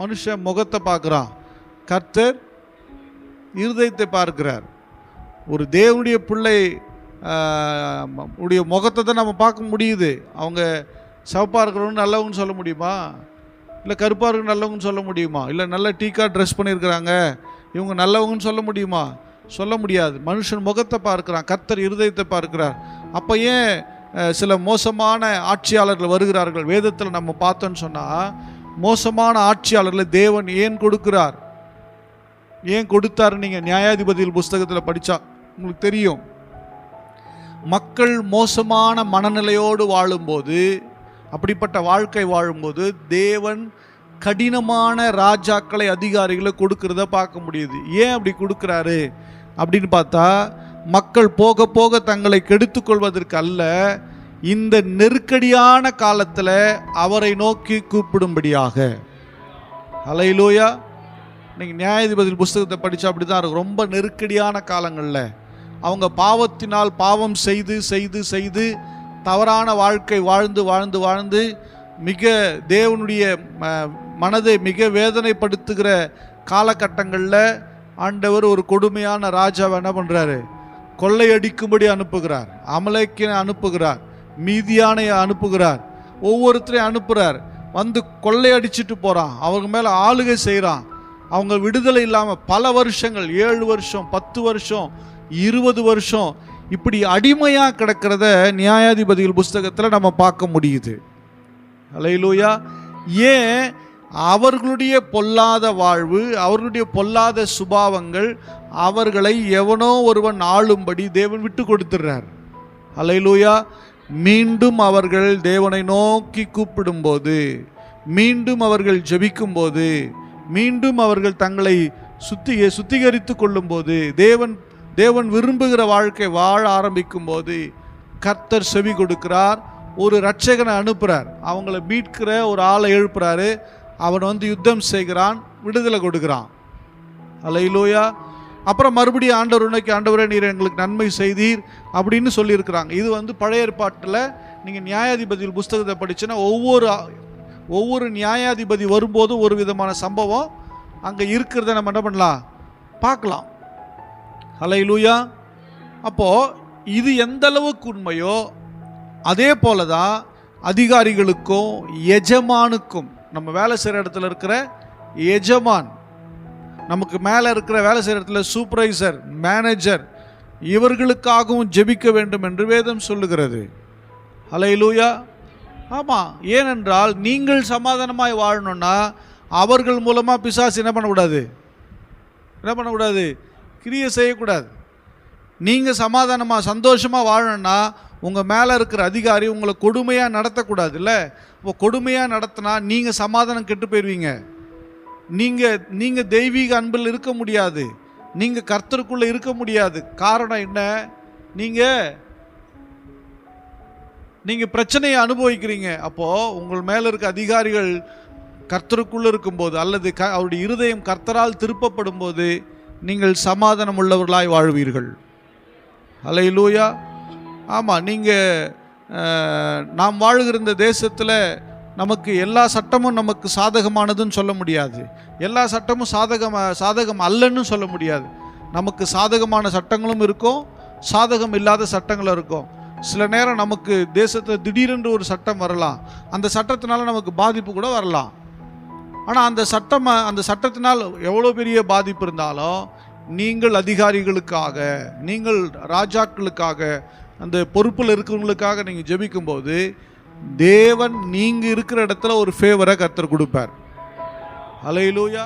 மனுஷன் முகத்தை பார்க்குறான், கர்த்தர் இருதயத்தை பார்க்கிறார். ஒரு தேவனுடைய பிள்ளை உடைய முகத்தை தான் நம்ம பார்க்க முடியுது. அவங்க சிவப்பாக இருக்கிறவங்க நல்லவங்கன்னு சொல்ல முடியுமா? இல்லை கருப்பாக இருக்கிற நல்லவங்கன்னு சொல்ல முடியுமா? இல்லை நல்ல டீக்காக ட்ரெஸ் பண்ணியிருக்கிறாங்க இவங்க நல்லவங்கன்னு சொல்ல முடியுமா? சொல்ல முடியாது. மனுஷன் முகத்தை பார்க்கிறான், கர்த்தர் இருதயத்தை பார்க்கிறார். அப்போ ஏன் சில மோசமான ஆட்சியாளர்கள் வருகிறார்கள்? வேதத்தில் நம்ம பார்த்தோன்னு சொன்னால் மோசமான ஆட்சியாளர்களை தேவன் ஏன் கொடுக்கிறார், ஏன் கொடுத்தாரு? நீங்கள் நியாயாதிபதிகள் புஸ்தகத்தில் படித்தா உங்களுக்கு தெரியும். மக்கள் மோசமான மனநிலையோடு வாழும்போது, அப்படிப்பட்ட வாழ்க்கை வாழும்போது தேவன் கடினமான ராஜாக்களை அதிகாரிகளை கொடுக்கிறத பார்க்க முடியுது. ஏன் அப்படி கொடுக்குறாரு அப்படின்னு பார்த்தா, மக்கள் போக போக தங்களை கெடுத்து கொள்வதற்கு அல்ல, இந்த நெருக்கடியான காலத்தில் அவரை நோக்கி கூப்பிடும்படியாக. ஹல்லேலூயா. நீங்கள் நியாயாதிபதி புஸ்தகத்தை படித்தா அப்படி தான் இருக்கும். ரொம்ப நெருக்கடியான காலங்களில் அவங்க பாவத்தினால் பாவம் செய்து செய்து செய்து தவறான வாழ்க்கை வாழ்ந்து வாழ்ந்து வாழ்ந்து மிக தேவனுடைய மனதை மிக வேதனைப்படுத்துகிற காலகட்டங்களில் ஆண்டவர் ஒரு கொடுமையான ராஜாவை என்ன பண்ணுறாரு? கொள்ளையடிக்கும்படி அனுப்புகிறார். அமலேக்கினை அனுப்புகிறார், மீதியானையை அனுப்புகிறார், ஒவ்வொருத்தரையும் அனுப்புகிறார். வந்து கொள்ளையடிச்சிட்டு போகிறான், அவங்க மேலே ஆளுகை செய்கிறான். அவங்க விடுதலை இல்லாமல் பல வருஷங்கள், 7 வருஷம் 10 வருஷம் 20 வருஷம் இப்படி அடிமையாக கிடக்கிறத நியாயாதிபதிகள் புஸ்தகத்தில் நம்ம பார்க்க முடியுது. ஹல்லேலூயா. ஏன்? அவர்களுடைய பொல்லாத வாழ்வு, அவர்களுடைய பொல்லாத சுபாவங்கள் அவர்களை எவனோ ஒருவன் ஆளும்படி தேவன் விட்டு கொடுத்துடுறார். ஹல்லேலூயா. மீண்டும் அவர்கள் தேவனை நோக்கி கூப்பிடும்போது, மீண்டும் அவர்கள் ஜெபிக்கும்போது, மீண்டும் அவர்கள் தங்களை சுத்திகரித்து கொள்ளும்போது, தேவன் விரும்புகிற வாழ்க்கை வாழ ஆரம்பிக்கும் போது கர்த்தர் செவி கொடுக்கிறார். ஒரு இரட்சகனை அனுப்புகிறார், அவங்கள மீட்கிற ஒரு ஆளை எழுப்புறாரு. அவன் வந்து யுத்தம் செய்கிறான், விடுதலை கொடுக்கிறான். ஹல்லேலூயா. அப்புறம் மறுபடியும் ஆண்டவர் நோக்கி, ஆண்டவரே நீர் எங்களுக்கு நன்மை செய்தீர் அப்படின்னு சொல்லியிருக்கிறாங்க. இது வந்து பழைய ஏற்பாட்டில் நீங்கள் நியாயாதிபதிகள் புஸ்தகத்தை படிச்சுன்னா ஒவ்வொரு நியாயாதிபதி வரும்போதும் ஒரு விதமான சம்பவம் அங்கே இருக்கிறத நம்ம என்ன பண்ணலாம், பார்க்கலாம். ஹல்லேலூயா. அப்போது இது எந்த அளவுக்கு உண்மையோ அதே போல தான் அதிகாரிகளுக்கும் எஜமானுக்கும், நம்ம வேலை செய்கிற இடத்துல இருக்கிற எஜமான், நமக்கு மேலே இருக்கிற வேலை செய்கிற இடத்துல சூப்பர்வைசர், மேனேஜர், இவர்களுக்காகவும் ஜெபிக்க வேண்டும் என்று வேதம் சொல்லுகிறது. ஹல்லேலூயா. ஆமாம். ஏனென்றால் நீங்கள் சமாதானமாய் வாழணும்னா அவர்கள் மூலமாக பிசாசு என்ன பண்ணக்கூடாது, கிரியை செய்யக்கூடாது. நீங்கள் சமாதானமாக சந்தோஷமாக வாழணும்னா உங்கள் மேலே இருக்கிற அதிகாரி உங்களை கொடுமையாக நடத்தக்கூடாது. இல்லை, இப்போ கொடுமையாக நடத்தினா நீங்கள் சமாதானம் கெட்டு போயிடுவீங்க. நீங்கள் தெய்வீக அன்பில் இருக்க முடியாது, நீங்கள் கர்த்தருக்குள்ளே இருக்க முடியாது. காரணம் என்ன? நீங்கள் பிரச்சனையை அனுபவிக்கிறீங்க. அப்போது உங்கள் மேலே இருக்க அதிகாரிகள் கர்த்தருக்குள்ளே இருக்கும்போது அல்லது அவருடைய இருதயம் கர்த்தரால் திருப்பப்படும் போது நீங்கள் சமாதானம் உள்ளவர்களாய் வாழ்வீர்கள். ஹல்லேலூயா. ஆமாம். நாம் வாழுகிற இந்த தேசத்தில் நமக்கு எல்லா சட்டமும் நமக்கு சாதகமானதுன்னு சொல்ல முடியாது, எல்லா சட்டமும் சாதகம் அல்லன்னு சொல்ல முடியாது. நமக்கு சாதகமான சட்டங்களும் இருக்கும், சாதகம் இல்லாத சட்டங்களும் இருக்கும். சில நேரம் நமக்கு தேசத்தில் திடீரென்று ஒரு சட்டம் வரலாம், அந்த சட்டத்தினால நமக்கு பாதிப்பு கூட வரலாம். ஆனால் அந்த சட்டத்தினால் எவ்வளோ பெரிய பாதிப்பு இருந்தாலும் நீங்கள் அதிகாரிகளுக்காக, நீங்கள் ராஜாக்களுக்காக, அந்த பொறுப்பில் இருக்கிறவங்களுக்காக நீங்கள் ஜெபிக்கும்போது தேவன் நீங்கள் இருக்கிற இடத்துல ஒரு ஃபேவரை கர்த்தர் கொடுப்பார். ஹல்லேலூயா.